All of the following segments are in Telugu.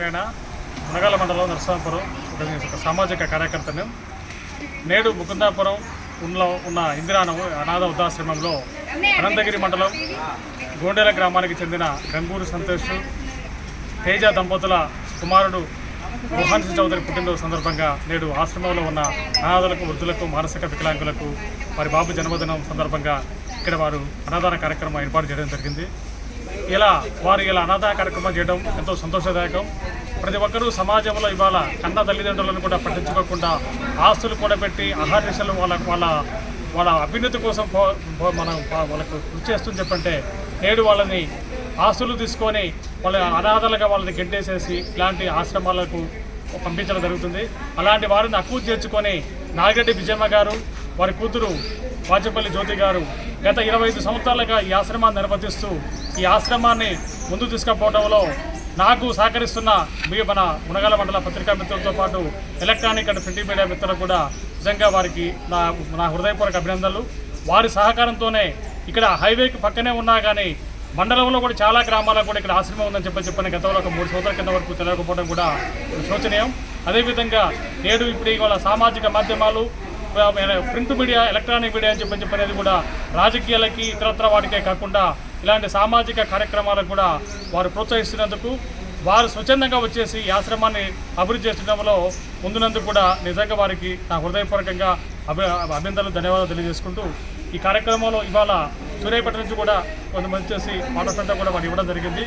వెంకటయ్య, మునగాల మండలం నరసాపురం ఒక సామాజిక కార్యకర్తను. నేడు ముకుందాపురం ఉన్న ఇందిరాను అనాథ వృద్ధాశ్రమంలో అనంతగిరి మండలం గోండెల గ్రామానికి చెందిన గంగూరు సంతోష్ తేజ దంపతుల కుమారుడు గుహాన్ చౌదరి పుట్టినరోజు సందర్భంగా నేడు ఆశ్రమంలో ఉన్న అనాథలకు, వృద్ధులకు, మానసిక వికలాంగులకు వారి బాబు జన్మదినం సందర్భంగా ఇక్కడ వారు అన్నదాన కార్యక్రమం ఏర్పాటు చేయడం జరిగింది. ఇలా అన్నదాన కార్యక్రమం చేయడం ఎంతో సంతోషదాయకం. ప్రతి ఒక్కరూ సమాజంలో ఇవాళ కన్న తల్లిదండ్రులను కూడా పట్టించుకోకుండా ఆస్తులు కూడబెట్టి అహర్నిశలు వాళ్ళ అభ్యున్నతి కోసం వాళ్ళకు కృషి చేస్తుంది చెప్పంటే నేడు వాళ్ళని ఆస్తులు తీసుకొని వాళ్ళ అనాథలుగా వాళ్ళని గెంటేసేసి ఇలాంటి ఆశ్రమాలకు పంపించడం జరుగుతుంది. అలాంటి వారిని అక్కువ చేర్చుకొని నాగిరెడ్డి విజయమ్మ గారు, వారి కూతురు వాచపల్లి జ్యోతి గారు గత 25 సంవత్సరాలుగా ఈ ఆశ్రమాన్ని నిర్వర్తిస్తూ ఈ ఆశ్రమాన్ని ముందు తీసుకుపోవడంలో నాకు సహకరిస్తున్న మన మునగాల మండల పత్రికా మిత్రులతో పాటు ఎలక్ట్రానిక్ అండ్ ప్రింటింగ్ మీడియా మిత్రులకు కూడా నిజంగా వారికి నా హృదయపూర్వక అభినందనలు. వారి సహకారంతోనే ఇక్కడ హైవేకి పక్కనే ఉన్నా కానీ మండలంలో కూడా చాలా గ్రామాలకు కూడా ఇక్కడ ఆశ్రమం ఉందని చెప్పని గతంలో ఒక 3 సంవత్సరాల కింద వరకు తెలియకపోవడం కూడా శోచనీయం. అదేవిధంగా నేడు ఇప్పుడు ఇవాళ సామాజిక మాధ్యమాలు, ప్రింట్ మీడియా, ఎలక్ట్రానిక్ మీడియా అని చెప్పనేది కూడా రాజకీయాలకి ఇతరత్ర వాటికే కాకుండా ఇలాంటి సామాజిక కార్యక్రమాలకు కూడా వారు ప్రోత్సహిస్తున్నందుకు, వారు స్వచ్ఛందంగా వచ్చేసి ఈ ఆశ్రమాన్ని అభివృద్ధి చేసడంలో ముందున్నందుకు కూడా నిజంగా వారికి నా హృదయపూర్వకంగా అభినందనలు, ధన్యవాదాలు తెలియజేసుకుంటూ ఈ కార్యక్రమంలో ఇవాళ సూర్యాపేట నుంచి కూడా కొంతమంది చేసి మాటపంట కూడా వారు ఇవ్వడం జరిగింది.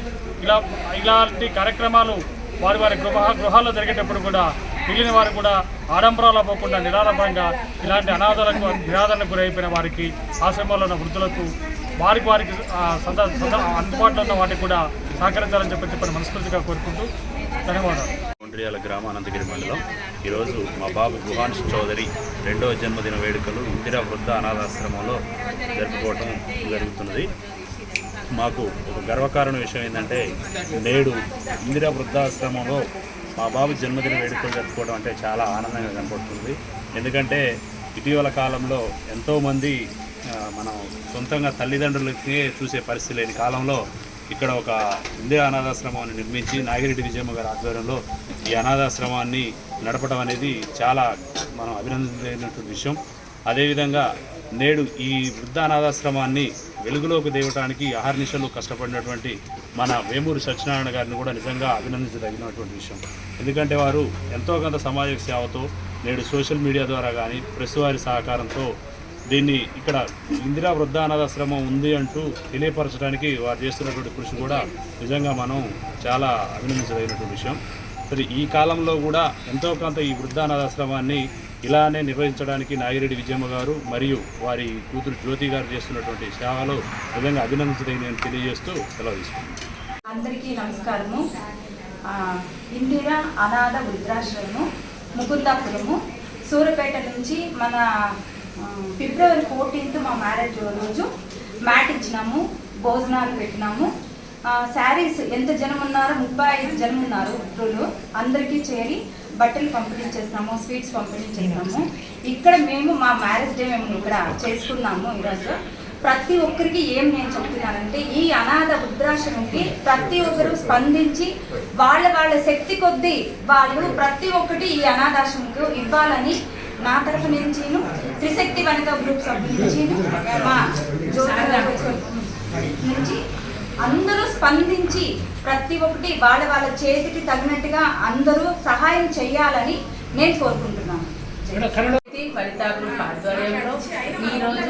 ఇలాంటి కార్యక్రమాలు వారి గృహాల్లో జరిగేటప్పుడు కూడా మిగిలిన వారు కూడా ఆడంబరాలు పోకుండా నిరాడంబరంగా ఇలాంటి అనాథలకు, నిరాదరణకు గురైపోయిన వారికి, ఆశ్రమాల్లో ఉన్న వృద్ధులకు వారికి అందుబాటులో ఉన్న వాటికి కూడా సహకరించాలని చెప్పని మనస్ఫూర్తిగా కోరుకుంటూ ధన్యవాదాలు. ఒండ్రియాల గ్రామం, అనంతగిరి మండలం. ఈరోజు మా బాబు గుహాన్ చౌదరి 2వ జన్మదిన వేడుకలు ఇందిరా వృద్ధ అనాథాశ్రమంలో జరుపుకోవటం జరుగుతున్నది. మాకు ఒక గర్వకారణ విషయం ఏంటంటే నేడు ఇందిరా వృద్ధాశ్రమంలో మా బాబు జన్మదిన వేడుకలు జరుపుకోవడం అంటే చాలా ఆనందంగా కనపడుతుంది. ఎందుకంటే ఇటీవల కాలంలో ఎంతోమంది మనం సొంతంగా తల్లిదండ్రులకే చూసే పరిస్థితి లేని కాలంలో ఇక్కడ ఒక ఇందిరా అనాథాశ్రమాన్ని నిర్మించి నాగిరెడ్డి విజయమ్మ గారి ఆధ్వర్యంలో ఈ అనాథాశ్రమాన్ని నడపడం అనేది చాలా మనం అభినందించినటువంటి విషయం. అదేవిధంగా నేడు ఈ వృద్ధ అనాథాశ్రమాన్ని వెలుగులోకి తేవడానికి అహర్నిశలు కష్టపడినటువంటి మన వేమూరి సత్యనారాయణ గారిని కూడా నిజంగా అభినందించదగినటువంటి విషయం. ఎందుకంటే వారు ఎంతో కొంత సమాజ సేవతో నేడు సోషల్ మీడియా ద్వారా కానీ ప్రెస్ వారి సహకారంతో దీన్ని ఇక్కడ ఇందిరా వృద్ధ అనాథాశ్రమం ఉంది అంటూ తెలియపరచడానికి వారు చేస్తున్నటువంటి కృషి కూడా నిజంగా మనం చాలా అభినందించదగినటువంటి విషయం. సరే, ఈ కాలంలో కూడా ఎంతో కొంత ఈ వృద్ధ అనాథాశ్రమాన్ని ఇలానే నిర్వహించడానికి నాగిరెడ్డి విజయమ్మ గారు మరియు వారి కూతురు జ్యోతి గారు చేస్తున్నటువంటి సేవలు నిజంగా అభినందించదగినని తెలియజేస్తూ సెలవు తీసుకుంటున్నాను. అందరికీ నమస్కారము. ఇందిరా అనాథ వృద్ధాశ్రమము ముకుందాపురము సూర్యాపేట నుంచి మన ఫిబ్రవరి 14th మా మ్యారేజ్ రోజు మ్యాట్ ఇచ్చినాము, భోజనాలు పెట్టినాము. శారీస్ ఎంత జనం ఉన్నారో 35 జనం ఉన్నారు వృద్ధులు, అందరికీ చేరి బట్టలు పంపిణీ చేస్తున్నాము, స్వీట్స్ పంపిణీ చేస్తున్నాము. ఇక్కడ మేము మా మ్యారేజ్ డే మేము ఇక్కడ చేసుకున్నాము. ఈరోజు ప్రతి ఒక్కరికి నేను చెప్తున్నానంటే ఈ అనాథ వృద్ధాశ్రమంకి ప్రతి ఒక్కరు స్పందించి వాళ్ళ శక్తి కొద్దీ వాళ్ళు ప్రతి ఒక్కటి ఈ అనాథాశ్రమంకు ఇవ్వాలని నా తరఫు నుంచి త్రిశక్తి వనిత గ్రూప్ సభ్యుల నుంచి మా నుంచి అందరూ స్పందించి ప్రతి ఒక్కటి వాళ్ళ చేతికి తగినట్టుగా అందరూ సహాయం చేయాలని నేను కోరుకుంటున్నాను. వనిత గ్రూప్ ఆధ్వర్యంలో ఈరోజు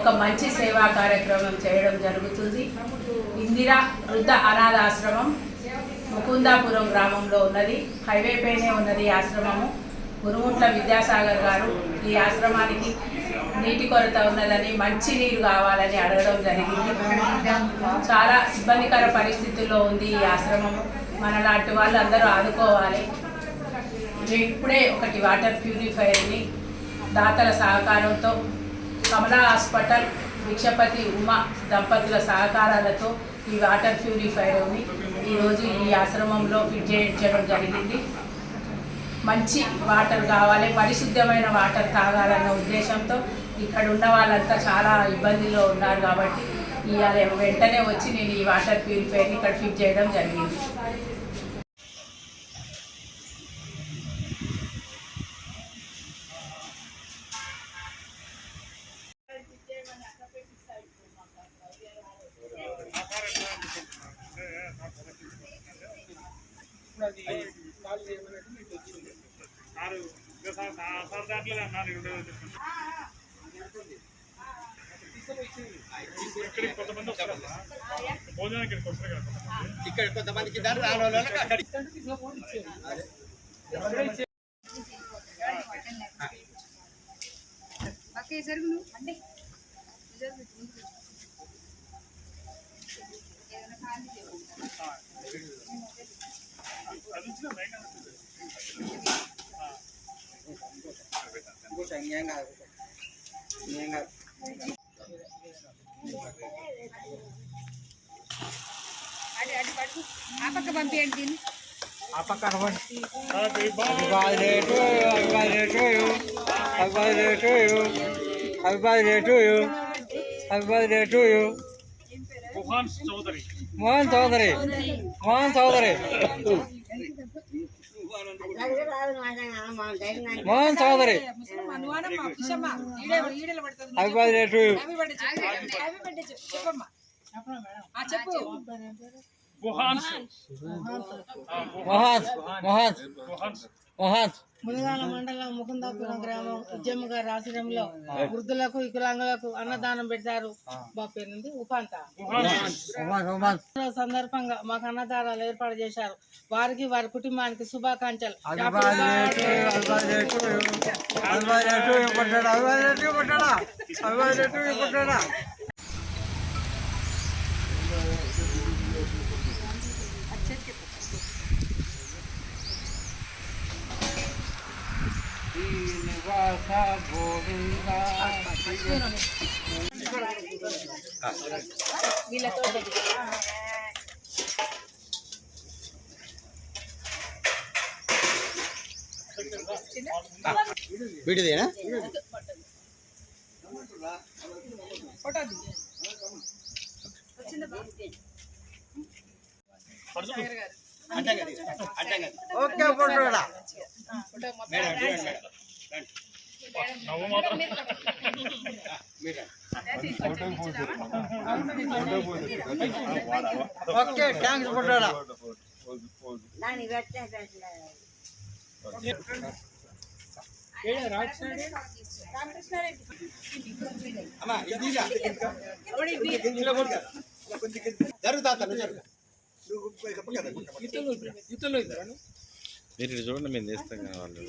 ఒక మంచి సేవా కార్యక్రమం చేయడం జరుగుతుంది. ఇందిరా వృద్ధ అనాథాశ్రమం ముకుందాపురం గ్రామంలో ఉన్నది, హైవే పైనే ఉన్నది ఈ ఆశ్రమము. గురుముట్ల విద్యాసాగర్ గారు ఈ ఆశ్రమానికి నీటి కొరత ఉన్నదని, మంచి నీరు కావాలని అడగడం జరిగింది. చాలా ఇబ్బందికర పరిస్థితుల్లో ఉంది ఈ ఆశ్రమము. మనలాంటి వాళ్ళు అందరూ ఆదుకోవాలి. ఇప్పుడే ఒకటి వాటర్ ప్యూరిఫైర్ని దాతల సహకారంతో కమలా హాస్పిటల్, భిక్షపతి ఉమా దంపతుల సహకారాలతో ఈ వాటర్ ప్యూరిఫైర్ని ఈరోజు ఈ ఆశ్రమంలో ఫిట్ చేయించడం జరిగింది. మంచి వాటర్ కావాలి, పరిశుద్ధమైన వాటర్ తాగాలన్న ఉద్దేశంతో ఇక్కడ ఉన్న వాళ్ళంతా చాలా ఇబ్బందుల్లో ఉన్నారు కాబట్టి ఇవాళ వెంటనే వచ్చి నేను ఈ వాటర్ ప్యూరిఫైర్ని ఇక్కడ ఫిట్ చేయడం జరిగింది. ఇక్కడికి కొంతమంది వస్తారు భోజనానికి ఇక్కడికి వస్తారు కదా ఇక్కడ కొంతమందికి రాని వాళ్ళకి అక్కడ ఆ పక్క పంపించండి దీన్ని ఆ పక్కన Happy birthday. గుహాన్ చౌదరి మోహన్ చౌదరి మోహన్ చౌదరి మోహన్ చౌదరి చెప్పు గుహాన్ మోహన్ మోహన్ గుహాన్ మోహన్ మునగాల మండలం ముకుందాపురం గ్రామం ఉద్యమ గారి ఆశ్రయంలో వృద్ధులకు వికలాంగులకు అన్నదానం పెడతారు. మా పేరుంది ఉపాంత. సందర్భంగా మాకు అన్నదానాలు ఏర్పాటు చేశారు. వారికి వారి కుటుంబానికి శుభాకాంక్షలు. వీటిదేనా ఓకే ఫోటోడా నవ్వు మాత్రం ఓకే థ్యాంక్స్ ఫోటోడా మీరు చూడండి మేము చేస్తాం కావాలి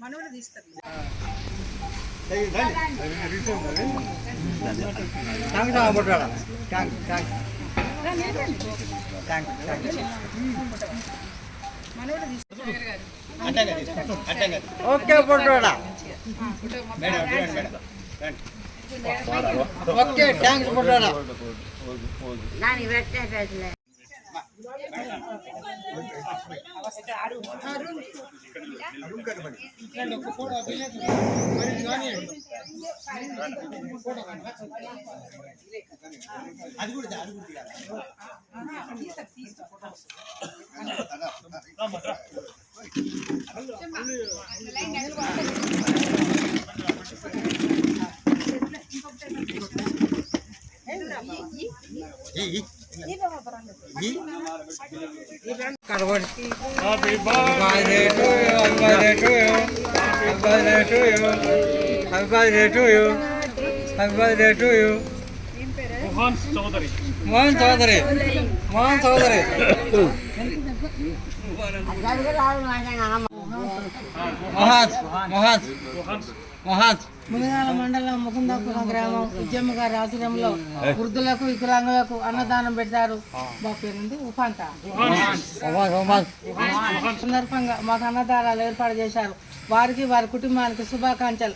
మనోడు తీస్తారు ఓకే ఫోటోడా ఓకే థ్యాంక్స్ ఫోటోడా Happy birthday to you. Guhan Chowdary Mohan Chowdary Mohan Chowdary Mohan Mohan Mohan Munagala మండలం ముకుందాపురం గ్రామం ఉద్యమ గారి ఆశ్రయంలో వృద్ధులకు వికలాంగులకు అన్నదానం పెడతారు. మా పేరుంది ఉపాంత. సందర్భంగా మాకు అన్నదానాలు ఏర్పాటు చేశారు. వారికి వారి కుటుంబానికి శుభాకాంక్షలు.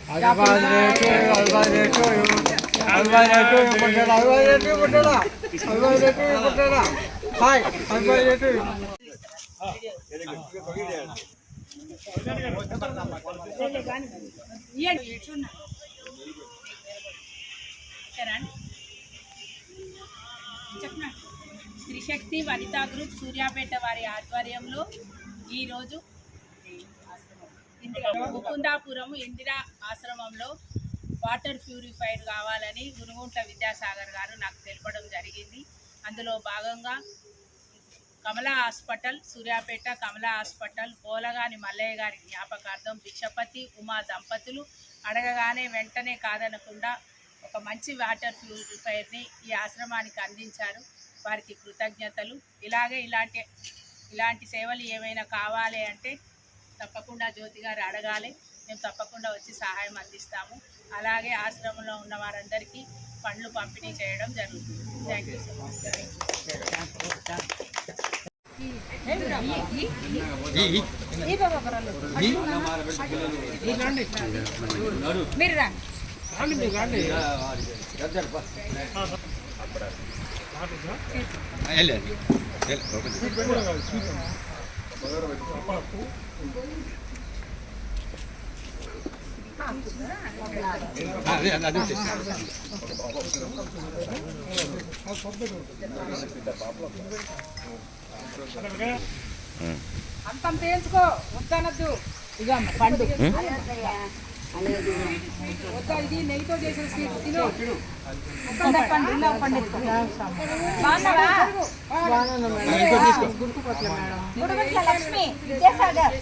చెప్పండి శక్తి వనితా గ్రూప్ సూర్యాపేట వారి ఆధ్వర్యంలో ఈరోజు ముకుందాపురం ఇందిరా ఆశ్రమంలో వాటర్ ప్యూరిఫైర్ కావాలని గునుగుంట్ల విద్యాసాగర్ గారు నాకు తెలపడం జరిగింది. అందులో భాగంగా కమలా హాస్పిటల్, సూర్యాపేట కమలా హాస్పిటల్, పోలగాని మల్లయ్య గారి జ్ఞాపకార్థం భిక్షపతి ఉమా దంపతులు అడగగానే వెంటనే కాదనకుండా ఒక మంచి వాటర్ ప్యూరిఫైర్ని ఈ ఆశ్రమానికి అందించారు. వారికి కృతజ్ఞతలు. ఇలాగే ఇలాంటి సేవలు ఏమైనా కావాలి అంటే తప్పకుండా జ్యోతి గారు అడగాలి, మేము తప్పకుండా వచ్చి సహాయం అందిస్తాము. అలాగే ఆశ్రమంలో ఉన్న వారందరికీ పండ్లు పంపిణీ చేయడం జరుగుతుంది. Thank you so much. మీరు రా. అంతం తేల్చుకో, వద్దనద్దు. ఇక పండు వద్దా, ఇది నెయ్యితో చేసిన స్వీట్ తిను. గుర్తుపట్ల మేడం. లక్ష్మి విద్యాసాగర్